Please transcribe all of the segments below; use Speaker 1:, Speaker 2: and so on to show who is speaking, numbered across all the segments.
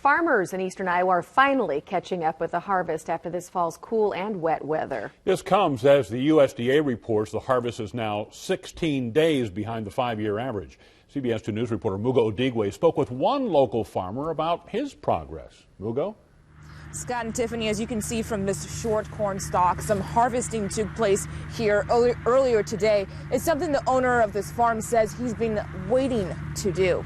Speaker 1: Farmers in eastern Iowa are finally catching up with the harvest after this fall's cool and wet weather.
Speaker 2: This comes as the USDA reports the harvest is now 16 days behind the 5-year average. CBS 2 News reporter Mugo Odigwe spoke with one local farmer about his progress. Mugo?
Speaker 3: Scott and Tiffany, as you can see from this short corn stalk, some harvesting took place here earlier today. It's something the owner of this farm says he's been waiting to do.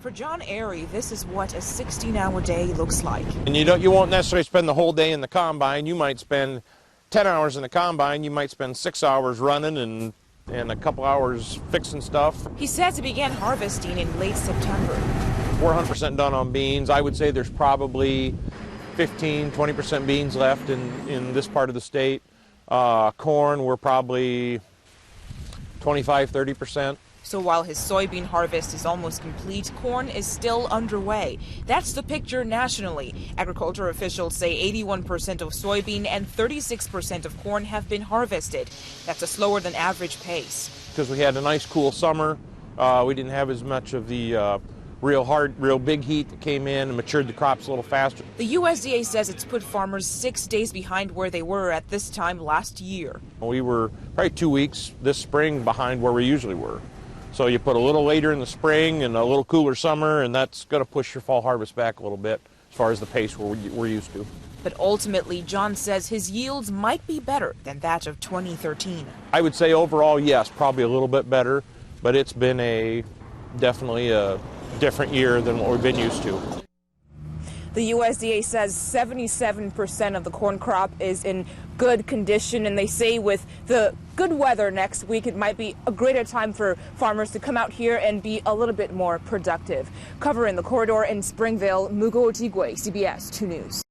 Speaker 3: For John Airy, this is what a 16-hour day looks like.
Speaker 4: And you won't necessarily spend the whole day in the combine. You might spend 10 hours in the combine. You might spend 6 hours running and a couple hours fixing stuff.
Speaker 3: He says he began harvesting in late September.
Speaker 4: We're 100% done on beans. I would say there's probably 15–20% beans left in this part of the state. Corn, we're probably 25–30%.
Speaker 3: So while his soybean harvest is almost complete, corn is still underway. That's the picture nationally. Agriculture officials say 81% of soybean and 36% of corn have been harvested. That's a slower than average pace.
Speaker 4: Because we had a nice cool summer, we didn't have as much of the real big heat that came in and matured the crops a little faster.
Speaker 3: The USDA says it's put farmers 6 days behind where they were at this time last year.
Speaker 4: We were probably 2 weeks this spring behind where we usually were. So you put a little later in the spring and a little cooler summer, and that's going to push your fall harvest back a little bit as far as the pace we're used to.
Speaker 3: But ultimately, John says his yields might be better than that of 2013.
Speaker 4: I would say overall, yes, probably a little bit better, but it's been definitely a different year than what we've been used to.
Speaker 3: The USDA says 77% of the corn crop is in good condition, and they say with the good weather next week, it might be a greater time for farmers to come out here and be a little bit more productive. Covering the corridor in Springville, Mugo Odigwe, CBS 2 News.